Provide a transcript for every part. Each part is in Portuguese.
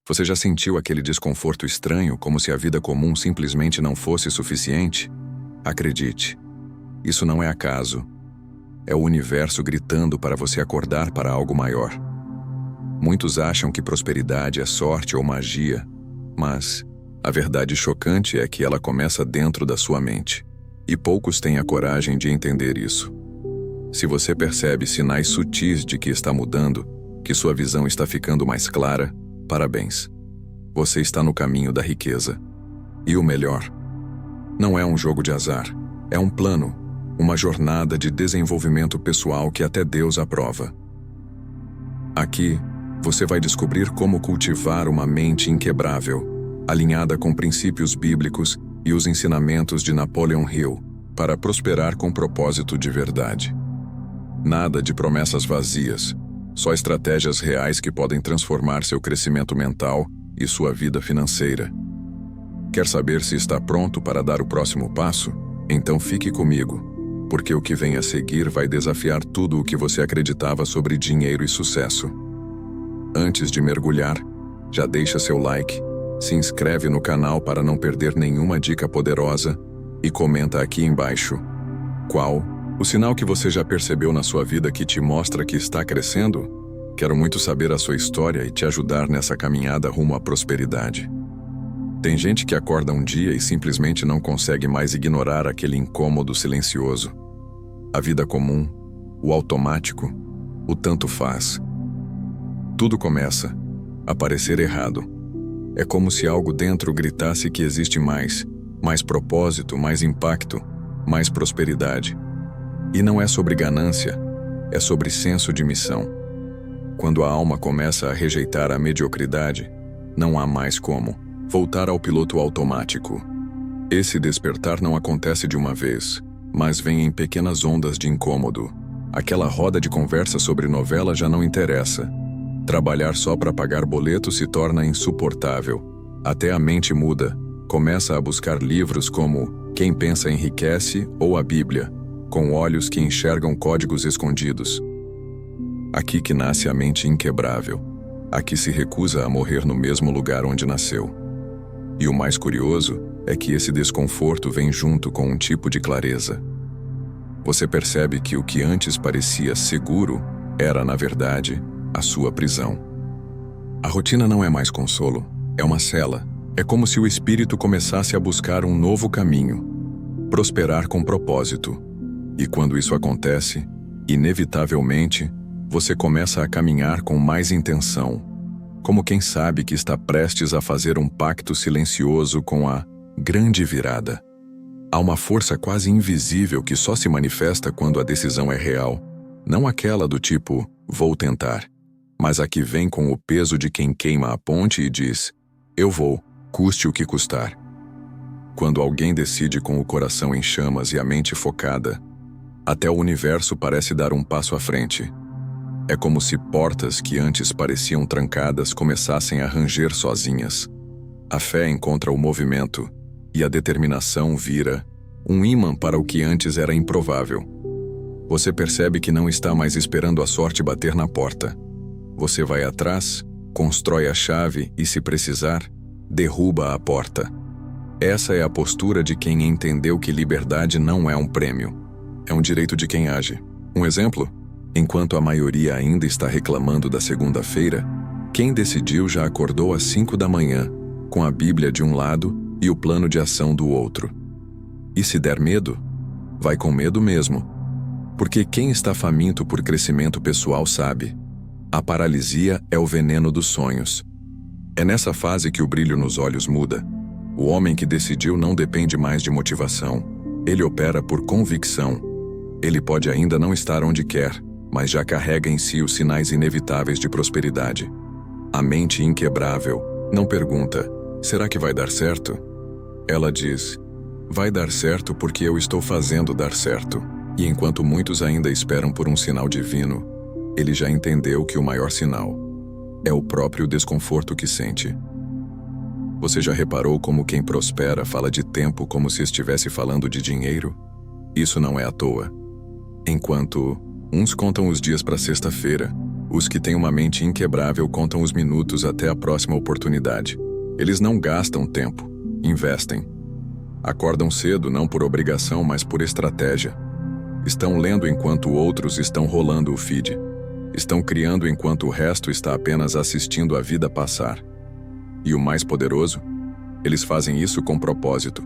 Você já sentiu aquele desconforto estranho, como se a vida comum simplesmente não fosse suficiente? Acredite, isso não é acaso. É o universo gritando para você acordar para algo maior. Muitos acham que prosperidade é sorte ou magia, mas a verdade chocante é que ela começa dentro da sua mente. E poucos têm a coragem de entender isso. Se você percebe sinais sutis de que está mudando, que sua visão está ficando mais clara, parabéns. Você está no caminho da riqueza. E o melhor, não é um jogo de azar, é um plano, uma jornada de desenvolvimento pessoal que até Deus aprova. Aqui, você vai descobrir como cultivar uma mente inquebrável, alinhada com princípios bíblicos e os ensinamentos de Napoleon Hill, para prosperar com propósito de verdade. Nada de promessas vazias, só estratégias reais que podem transformar seu crescimento mental e sua vida financeira. Quer saber se está pronto para dar o próximo passo? Então fique comigo, porque o que vem a seguir vai desafiar tudo o que você acreditava sobre dinheiro e sucesso. Antes de mergulhar, já deixa seu like, se inscreve no canal para não perder nenhuma dica poderosa e comenta aqui embaixo. Qual o sinal que você já percebeu na sua vida que te mostra que está crescendo? Quero muito saber a sua história e te ajudar nessa caminhada rumo à prosperidade. Tem gente que acorda um dia e simplesmente não consegue mais ignorar aquele incômodo silencioso. A vida comum, o automático, o tanto faz. Tudo começa a parecer errado. É como se algo dentro gritasse que existe mais propósito, mais impacto, mais prosperidade. E não é sobre ganância, é sobre senso de missão. Quando a alma começa a rejeitar a mediocridade, não há mais como voltar ao piloto automático. Esse despertar não acontece de uma vez, mas vem em pequenas ondas de incômodo. Aquela roda de conversa sobre novela já não interessa. Trabalhar só para pagar boleto se torna insuportável. Até a mente muda, começa a buscar livros como Quem Pensa Enriquece ou a Bíblia, com olhos que enxergam códigos escondidos. Aqui que nasce a mente inquebrável. Aqui se recusa a morrer no mesmo lugar onde nasceu. E o mais curioso é que esse desconforto vem junto com um tipo de clareza. Você percebe que o que antes parecia seguro era, na verdade, a sua prisão. A rotina não é mais consolo, é uma cela. É como se o espírito começasse a buscar um novo caminho, prosperar com propósito. E quando isso acontece, inevitavelmente, você começa a caminhar com mais intenção, como quem sabe que está prestes a fazer um pacto silencioso com a grande virada. Há uma força quase invisível que só se manifesta quando a decisão é real, não aquela do tipo, vou tentar, mas a que vem com o peso de quem queima a ponte e diz, eu vou, custe o que custar. Quando alguém decide com o coração em chamas e a mente focada, até o universo parece dar um passo à frente. É como se portas que antes pareciam trancadas começassem a ranger sozinhas. A fé encontra o movimento, e a determinação vira um ímã para o que antes era improvável. Você percebe que não está mais esperando a sorte bater na porta. Você vai atrás, constrói a chave e, se precisar, derruba a porta. Essa é a postura de quem entendeu que liberdade não é um prêmio, é um direito de quem age. Um exemplo? Enquanto a maioria ainda está reclamando da segunda-feira, quem decidiu já acordou às 5 da manhã, com a Bíblia de um lado e o plano de ação do outro. E se der medo, vai com medo mesmo. Porque quem está faminto por crescimento pessoal sabe, a paralisia é o veneno dos sonhos. É nessa fase que o brilho nos olhos muda. O homem que decidiu não depende mais de motivação. Ele opera por convicção. Ele pode ainda não estar onde quer, mas já carrega em si os sinais inevitáveis de prosperidade. A mente inquebrável não pergunta, será que vai dar certo? Ela diz, vai dar certo porque eu estou fazendo dar certo. E enquanto muitos ainda esperam por um sinal divino, ele já entendeu que o maior sinal é o próprio desconforto que sente. Você já reparou como quem prospera fala de tempo como se estivesse falando de dinheiro? Isso não é à toa. Enquanto uns contam os dias para sexta-feira, Os que têm uma mente inquebrável contam os minutos até a próxima oportunidade. Eles não gastam tempo, investem. Acordam cedo não por obrigação, mas por estratégia. Estão lendo enquanto outros estão rolando o feed. Estão criando enquanto o resto está apenas assistindo a vida passar. E o mais poderoso? Eles fazem isso com propósito.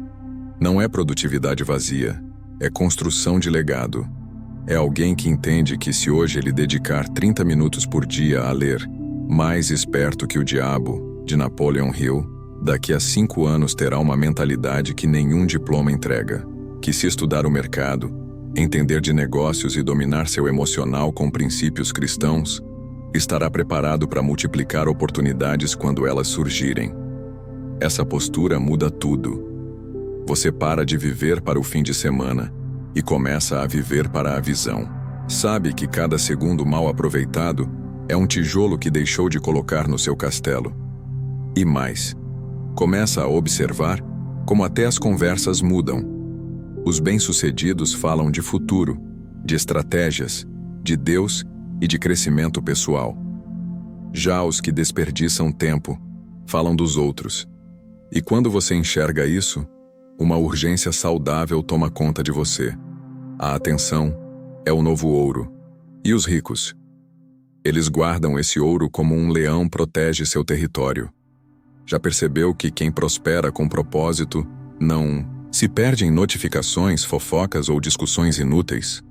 Não é produtividade vazia, é construção de legado. É alguém que entende que se hoje ele dedicar 30 minutos por dia a ler Mais Esperto que o Diabo, de Napoleon Hill, daqui a 5 anos terá uma mentalidade que nenhum diploma entrega. Que se estudar o mercado, entender de negócios e dominar seu emocional com princípios cristãos, estará preparado para multiplicar oportunidades quando elas surgirem. Essa postura muda tudo. Você para de viver para o fim de semana e começa a viver para a visão. Sabe que cada segundo mal aproveitado é um tijolo que deixou de colocar no seu castelo. E mais, começa a observar como até as conversas mudam. Os bem-sucedidos falam de futuro, de estratégias, de Deus e de crescimento pessoal. Já os que desperdiçam tempo falam dos outros. E quando você enxerga isso, uma urgência saudável toma conta de você. A atenção é o novo ouro. E os ricos? Eles guardam esse ouro como um leão protege seu território. Já percebeu que quem prospera com propósito não se perde em notificações, fofocas ou discussões inúteis?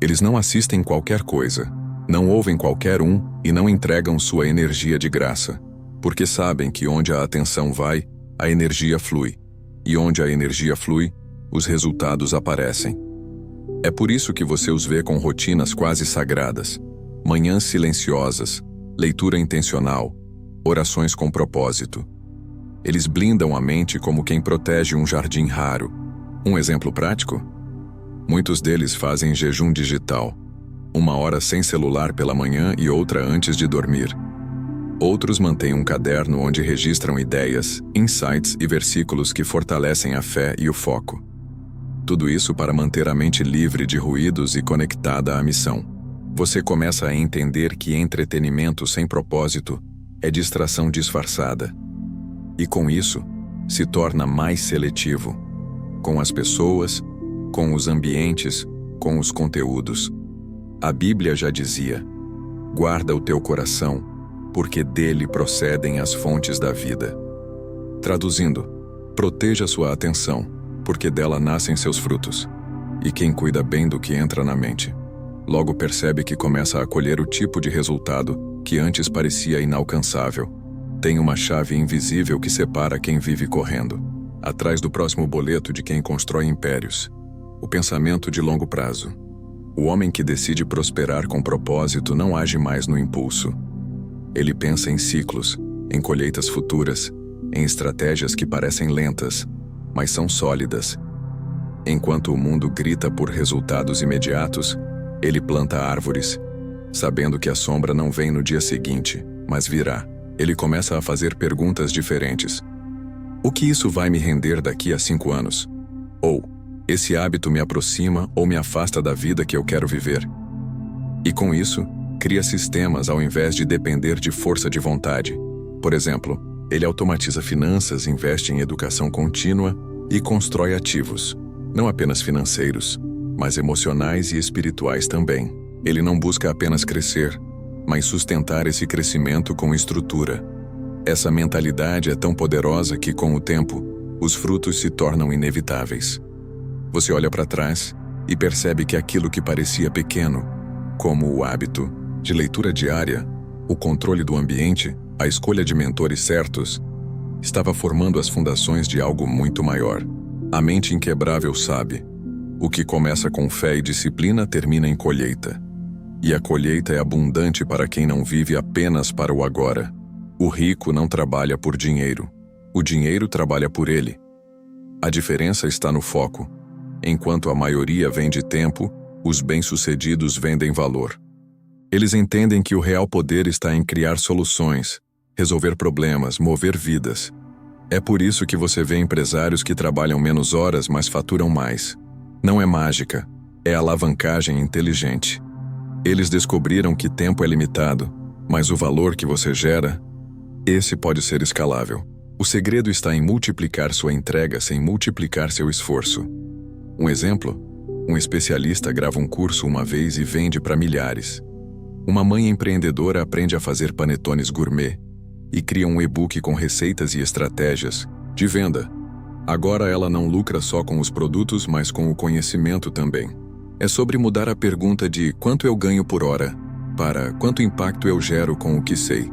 Eles não assistem qualquer coisa, não ouvem qualquer um e não entregam sua energia de graça, porque sabem que onde a atenção vai, a energia flui. E onde a energia flui, os resultados aparecem. É por isso que você os vê com rotinas quase sagradas, manhãs silenciosas, leitura intencional, orações com propósito. Eles blindam a mente como quem protege um jardim raro. Um exemplo prático? Muitos deles fazem jejum digital, 1 hora sem celular pela manhã e outra antes de dormir. Outros mantêm um caderno onde registram ideias, insights e versículos que fortalecem a fé e o foco. Tudo isso para manter a mente livre de ruídos e conectada à missão. Você começa a entender que entretenimento sem propósito é distração disfarçada. E com isso, se torna mais seletivo. Com as pessoas, com os ambientes, com os conteúdos. A Bíblia já dizia: guarda o teu coração, porque dele procedem as fontes da vida. Traduzindo, proteja sua atenção, porque dela nascem seus frutos. E quem cuida bem do que entra na mente, logo percebe que começa a colher o tipo de resultado que antes parecia inalcançável. Tem uma chave invisível que separa quem vive correndo, atrás do próximo boleto de quem constrói impérios. O pensamento de longo prazo. O homem que decide prosperar com propósito não age mais no impulso. Ele pensa em ciclos, em colheitas futuras, em estratégias que parecem lentas, mas são sólidas. Enquanto o mundo grita por resultados imediatos, ele planta árvores, sabendo que a sombra não vem no dia seguinte, mas virá. Ele começa a fazer perguntas diferentes. O que isso vai me render daqui a 5 anos? Ou, esse hábito me aproxima ou me afasta da vida que eu quero viver? E com isso, cria sistemas ao invés de depender de força de vontade. Por exemplo, ele automatiza finanças, investe em educação contínua e constrói ativos, não apenas financeiros, mas emocionais e espirituais também. Ele não busca apenas crescer, mas sustentar esse crescimento com estrutura. Essa mentalidade é tão poderosa que, com o tempo, os frutos se tornam inevitáveis. Você olha para trás e percebe que aquilo que parecia pequeno, como o hábito de leitura diária, o controle do ambiente, a escolha de mentores certos, estava formando as fundações de algo muito maior. A mente inquebrável sabe: o que começa com fé e disciplina termina em colheita. E a colheita é abundante para quem não vive apenas para o agora. O rico não trabalha por dinheiro. O dinheiro trabalha por ele. A diferença está no foco. Enquanto a maioria vende tempo, os bem-sucedidos vendem valor. Eles entendem que o real poder está em criar soluções, resolver problemas, mover vidas. É por isso que você vê empresários que trabalham menos horas, mas faturam mais. Não é mágica, é alavancagem inteligente. Eles descobriram que tempo é limitado, mas o valor que você gera, esse pode ser escalável. O segredo está em multiplicar sua entrega sem multiplicar seu esforço. Um exemplo: um especialista grava um curso uma vez e vende para milhares. Uma mãe empreendedora aprende a fazer panetones gourmet e cria um e-book com receitas e estratégias de venda. Agora ela não lucra só com os produtos, mas com o conhecimento também. É sobre mudar a pergunta de quanto eu ganho por hora para quanto impacto eu gero com o que sei.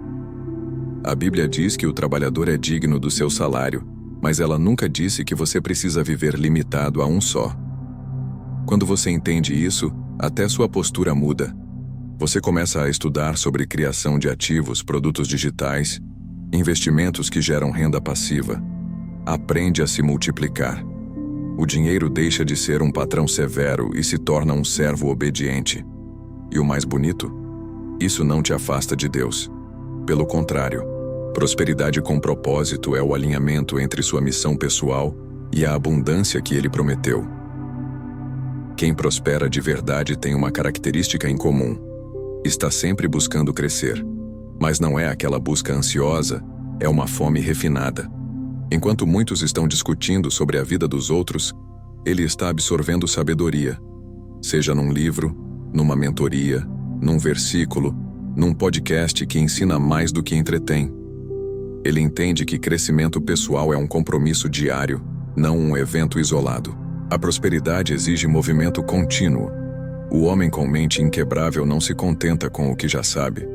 A Bíblia diz que o trabalhador é digno do seu salário, mas ela nunca disse que você precisa viver limitado a um só. Quando você entende isso, até sua postura muda. Você começa a estudar sobre criação de ativos, produtos digitais, investimentos que geram renda passiva. Aprende a se multiplicar. O dinheiro deixa de ser um patrão severo e se torna um servo obediente. E o mais bonito? Isso não te afasta de Deus. Pelo contrário, prosperidade com propósito é o alinhamento entre sua missão pessoal e a abundância que Ele prometeu. Quem prospera de verdade tem uma característica em comum. Está sempre buscando crescer. Mas não é aquela busca ansiosa, é uma fome refinada. Enquanto muitos estão discutindo sobre a vida dos outros, ele está absorvendo sabedoria. Seja num livro, numa mentoria, num versículo, num podcast que ensina mais do que entretém. Ele entende que crescimento pessoal é um compromisso diário, não um evento isolado. A prosperidade exige movimento contínuo. O homem com mente inquebrável não se contenta com o que já sabe.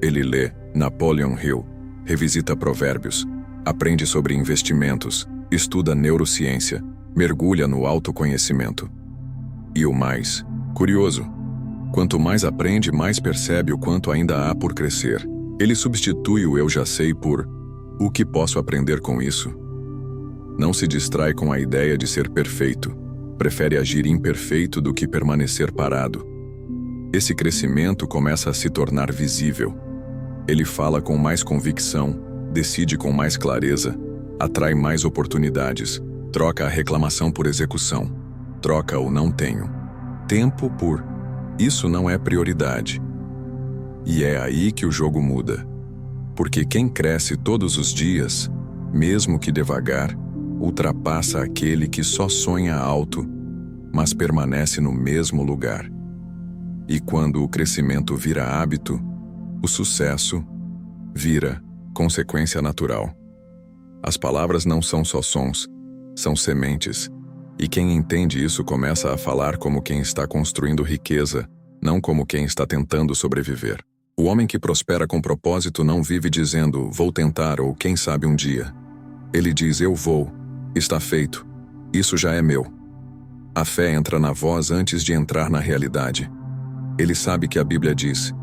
Ele lê Napoleon Hill, revisita provérbios, aprende sobre investimentos, estuda neurociência, mergulha no autoconhecimento. E o mais curioso: quanto mais aprende, mais percebe o quanto ainda há por crescer. Ele substitui o eu já sei por o que posso aprender com isso. Não se distrai com a ideia de ser perfeito. Prefere agir imperfeito do que permanecer parado. Esse crescimento começa a se tornar visível. Ele fala com mais convicção, decide com mais clareza, atrai mais oportunidades, troca a reclamação por execução, troca o não tenho tempo por isso não é prioridade. E é aí que o jogo muda. Porque quem cresce todos os dias, mesmo que devagar, ultrapassa aquele que só sonha alto, mas permanece no mesmo lugar. E quando o crescimento vira hábito, o sucesso vira consequência natural. As palavras não são só sons, são sementes, e quem entende isso começa a falar como quem está construindo riqueza, não como quem está tentando sobreviver. O homem que prospera com propósito não vive dizendo, vou tentar ou quem sabe um dia. Ele diz, eu vou. Está feito. Isso já é meu. A fé entra na voz antes de entrar na realidade. Ele sabe que a Bíblia diz,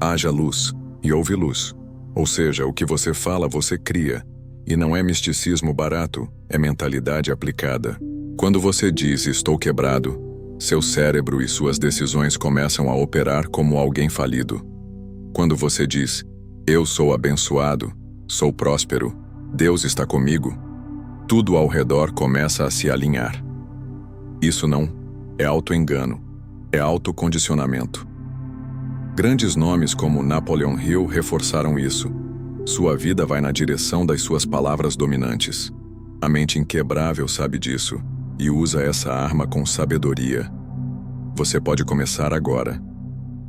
haja luz, e houve luz. Ou seja, o que você fala, você cria. E não é misticismo barato, é mentalidade aplicada. Quando você diz, estou quebrado, seu cérebro e suas decisões começam a operar como alguém falido. Quando você diz, eu sou abençoado, sou próspero, Deus está comigo, tudo ao redor começa a se alinhar. Isso não é autoengano, é autocondicionamento. Grandes nomes como Napoleon Hill reforçaram isso. Sua vida vai na direção das suas palavras dominantes. A mente inquebrável sabe disso e usa essa arma com sabedoria. Você pode começar agora.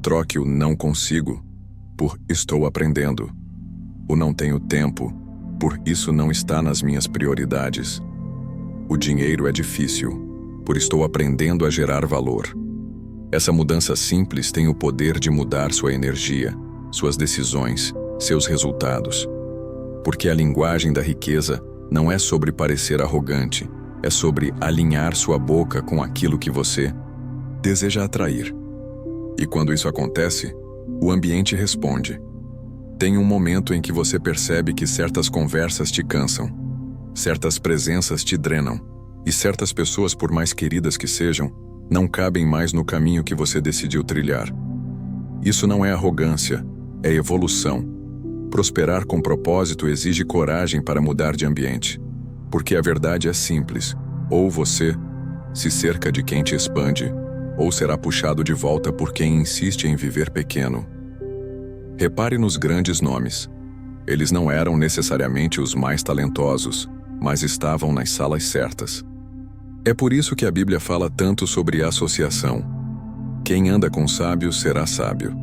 Troque o não consigo por estou aprendendo. O não tenho tempo por isso não está nas minhas prioridades. O dinheiro é difícil, por estou aprendendo a gerar valor. Essa mudança simples tem o poder de mudar sua energia, suas decisões, seus resultados. Porque a linguagem da riqueza não é sobre parecer arrogante, é sobre alinhar sua boca com aquilo que você deseja atrair. E quando isso acontece, o ambiente responde. Tem um momento em que você percebe que certas conversas te cansam, certas presenças te drenam, e certas pessoas, por mais queridas que sejam, não cabem mais no caminho que você decidiu trilhar. Isso não é arrogância, é evolução. Prosperar com propósito exige coragem para mudar de ambiente. Porque a verdade é simples, ou você se cerca de quem te expande, ou será puxado de volta por quem insiste em viver pequeno. Repare nos grandes nomes. Eles não eram necessariamente os mais talentosos, mas estavam nas salas certas. É por isso que a Bíblia fala tanto sobre associação. Quem anda com sábios será sábio.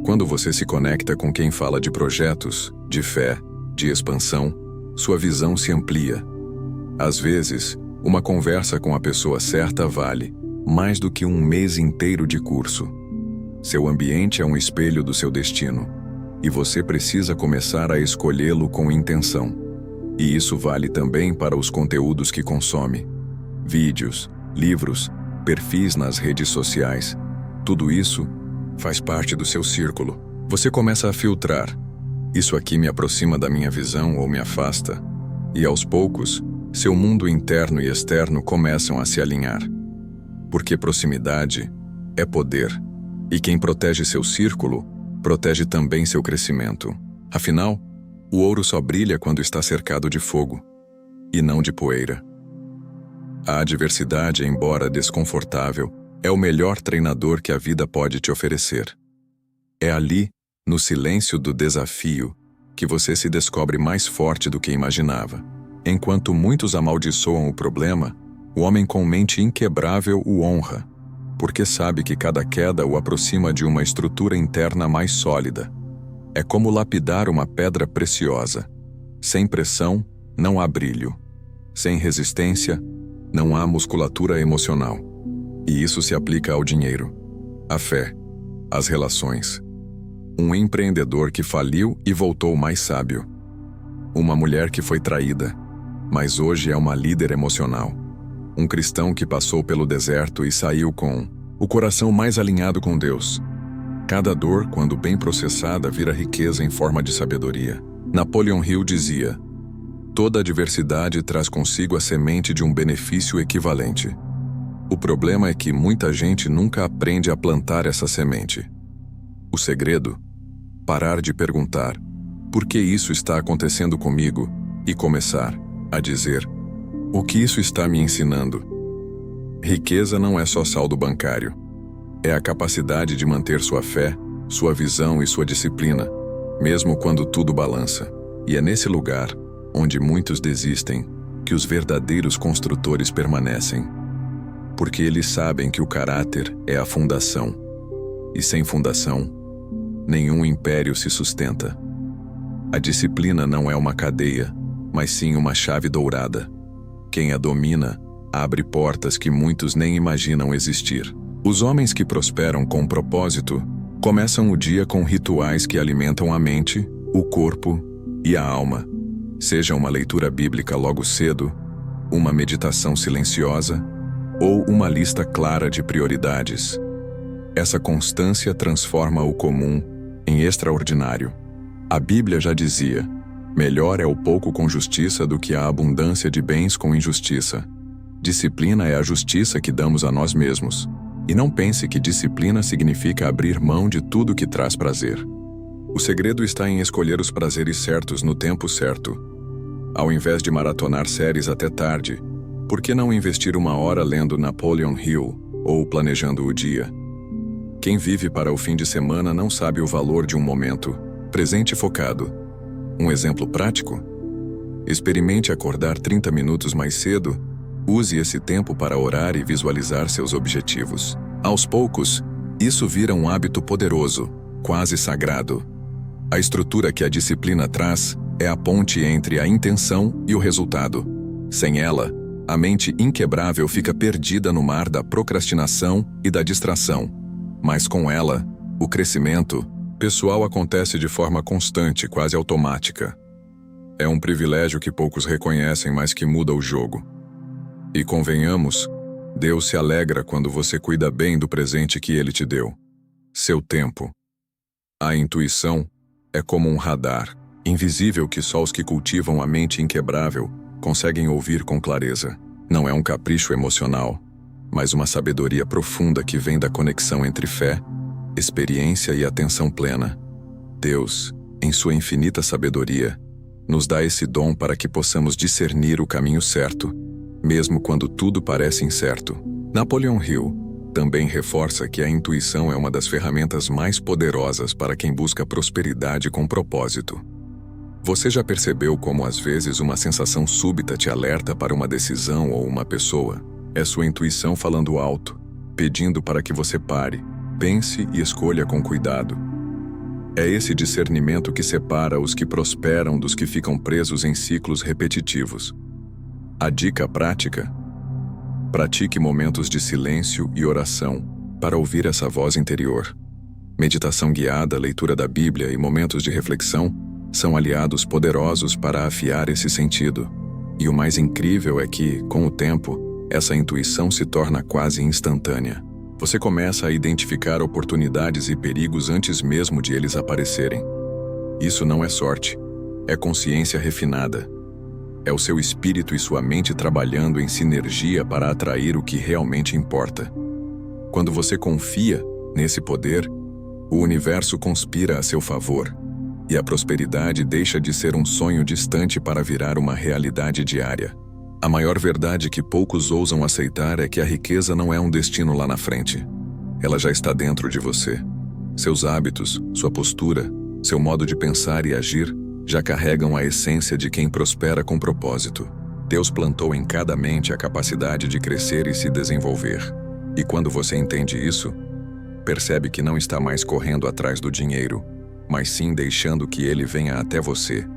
Quando você se conecta com quem fala de projetos, de fé, de expansão, sua visão se amplia. Às vezes, uma conversa com a pessoa certa vale mais do que um mês inteiro de curso. Seu ambiente é um espelho do seu destino, e você precisa começar a escolhê-lo com intenção. E isso vale também para os conteúdos que consome. Vídeos, livros, perfis nas redes sociais. Tudo isso faz parte do seu círculo. Você começa a filtrar. Isso aqui me aproxima da minha visão ou me afasta? E aos poucos, seu mundo interno e externo começam a se alinhar. Porque proximidade é poder. E quem protege seu círculo, protege também seu crescimento. Afinal, o ouro só brilha quando está cercado de fogo, e não de poeira. A adversidade, embora desconfortável, é o melhor treinador que a vida pode te oferecer. É ali, no silêncio do desafio, que você se descobre mais forte do que imaginava. Enquanto muitos amaldiçoam o problema, o homem com mente inquebrável o honra, porque sabe que cada queda o aproxima de uma estrutura interna mais sólida. É como lapidar uma pedra preciosa. Sem pressão, não há brilho. Sem resistência, não há musculatura emocional. E isso se aplica ao dinheiro, à fé, às relações. Um empreendedor que faliu e voltou mais sábio. Uma mulher que foi traída, mas hoje é uma líder emocional. Um cristão que passou pelo deserto e saiu com o coração mais alinhado com Deus. Cada dor, quando bem processada, vira riqueza em forma de sabedoria. Napoleon Hill dizia: toda adversidade traz consigo a semente de um benefício equivalente. O problema é que muita gente nunca aprende a plantar essa semente. O segredo? Parar de perguntar: por que isso está acontecendo comigo? E começar a dizer: o que isso está me ensinando? Riqueza não é só saldo bancário. É a capacidade de manter sua fé, sua visão e sua disciplina, mesmo quando tudo balança. E é nesse lugar, onde muitos desistem, que os verdadeiros construtores permanecem. Porque eles sabem que o caráter é a fundação. E sem fundação, nenhum império se sustenta. A disciplina não é uma cadeia, mas sim uma chave dourada. Quem a domina, abre portas que muitos nem imaginam existir. Os homens que prosperam com propósito começam o dia com rituais que alimentam a mente, o corpo e a alma. Seja uma leitura bíblica logo cedo, uma meditação silenciosa ou uma lista clara de prioridades. Essa constância transforma o comum em extraordinário. A Bíblia já dizia: melhor é o pouco com justiça do que a abundância de bens com injustiça. Disciplina é a justiça que damos a nós mesmos. E não pense que disciplina significa abrir mão de tudo que traz prazer. O segredo está em escolher os prazeres certos no tempo certo. Ao invés de maratonar séries até tarde, por que não investir 1 hora lendo Napoleon Hill ou planejando o dia? Quem vive para o fim de semana não sabe o valor de um momento presente e focado. Um exemplo prático? Experimente acordar 30 minutos mais cedo. Use esse tempo para orar e visualizar seus objetivos. Aos poucos, isso vira um hábito poderoso, quase sagrado. A estrutura que a disciplina traz é a ponte entre a intenção e o resultado. Sem ela, a mente inquebrável fica perdida no mar da procrastinação e da distração. Mas com ela, o crescimento pessoal acontece de forma constante, quase automática. É um privilégio que poucos reconhecem, mas que muda o jogo. E convenhamos, Deus se alegra quando você cuida bem do presente que Ele te deu. Seu tempo. A intuição é como um radar, invisível que só os que cultivam a mente inquebrável conseguem ouvir com clareza. Não é um capricho emocional, mas uma sabedoria profunda que vem da conexão entre fé, experiência e atenção plena. Deus, em sua infinita sabedoria, nos dá esse dom para que possamos discernir o caminho certo, mesmo quando tudo parece incerto. Napoleon Hill também reforça que a intuição é uma das ferramentas mais poderosas para quem busca prosperidade com propósito. Você já percebeu como às vezes uma sensação súbita te alerta para uma decisão ou uma pessoa? É sua intuição falando alto, pedindo para que você pare, pense e escolha com cuidado. É esse discernimento que separa os que prosperam dos que ficam presos em ciclos repetitivos. A dica prática: pratique momentos de silêncio e oração para ouvir essa voz interior. Meditação guiada, leitura da Bíblia e momentos de reflexão são aliados poderosos para afiar esse sentido. E o mais incrível é que, com o tempo, essa intuição se torna quase instantânea. Você começa a identificar oportunidades e perigos antes mesmo de eles aparecerem. Isso não é sorte, é consciência refinada. É o seu espírito e sua mente trabalhando em sinergia para atrair o que realmente importa. Quando você confia nesse poder, o universo conspira a seu favor, e a prosperidade deixa de ser um sonho distante para virar uma realidade diária. A maior verdade que poucos ousam aceitar é que a riqueza não é um destino lá na frente. Ela já está dentro de você. Seus hábitos, sua postura, seu modo de pensar e agir já carregam a essência de quem prospera com propósito. Deus plantou em cada mente a capacidade de crescer e se desenvolver. E quando você entende isso, percebe que não está mais correndo atrás do dinheiro, mas sim deixando que ele venha até você,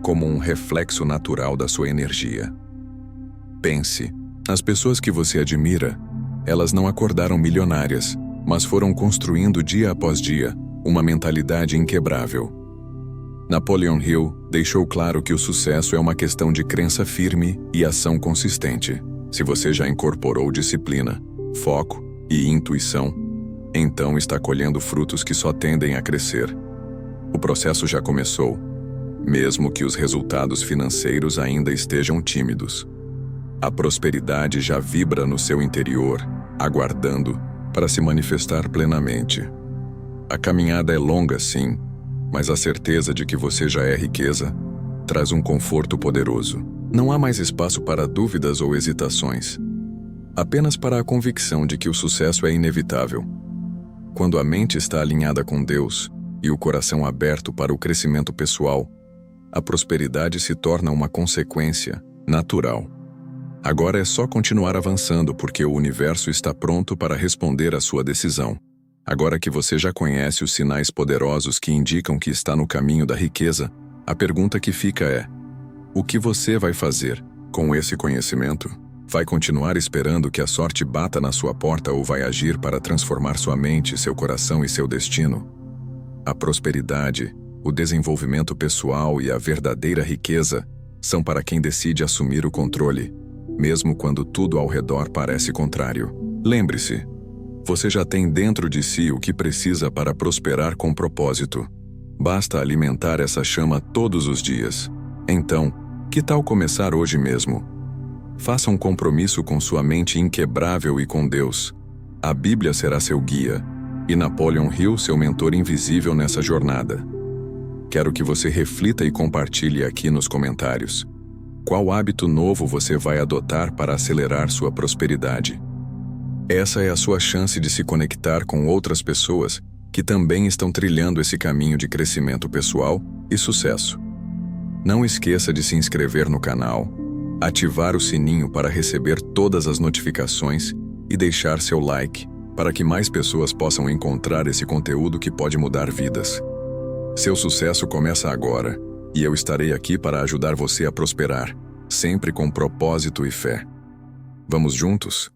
como um reflexo natural da sua energia. Pense, as pessoas que você admira, elas não acordaram milionárias, mas foram construindo dia após dia uma mentalidade inquebrável. Napoleon Hill deixou claro que o sucesso é uma questão de crença firme e ação consistente. Se você já incorporou disciplina, foco e intuição, então está colhendo frutos que só tendem a crescer. O processo já começou, mesmo que os resultados financeiros ainda estejam tímidos. A prosperidade já vibra no seu interior, aguardando para se manifestar plenamente. A caminhada é longa, sim, mas a certeza de que você já é riqueza traz um conforto poderoso. Não há mais espaço para dúvidas ou hesitações, apenas para a convicção de que o sucesso é inevitável. Quando a mente está alinhada com Deus e o coração aberto para o crescimento pessoal, a prosperidade se torna uma consequência natural. Agora é só continuar avançando porque o universo está pronto para responder à sua decisão. Agora que você já conhece os sinais poderosos que indicam que está no caminho da riqueza, a pergunta que fica é: o que você vai fazer com esse conhecimento? Vai continuar esperando que a sorte bata na sua porta ou vai agir para transformar sua mente, seu coração e seu destino? A prosperidade, o desenvolvimento pessoal e a verdadeira riqueza são para quem decide assumir o controle, mesmo quando tudo ao redor parece contrário. Lembre-se, você já tem dentro de si o que precisa para prosperar com propósito. Basta alimentar essa chama todos os dias. Então, que tal começar hoje mesmo? Faça um compromisso com sua mente inquebrável e com Deus. A Bíblia será seu guia, e Napoleon Hill seu mentor invisível nessa jornada. Quero que você reflita e compartilhe aqui nos comentários. Qual hábito novo você vai adotar para acelerar sua prosperidade? Essa é a sua chance de se conectar com outras pessoas que também estão trilhando esse caminho de crescimento pessoal e sucesso. Não esqueça de se inscrever no canal, ativar o sininho para receber todas as notificações e deixar seu like para que mais pessoas possam encontrar esse conteúdo que pode mudar vidas. Seu sucesso começa agora e eu estarei aqui para ajudar você a prosperar, sempre com propósito e fé. Vamos juntos?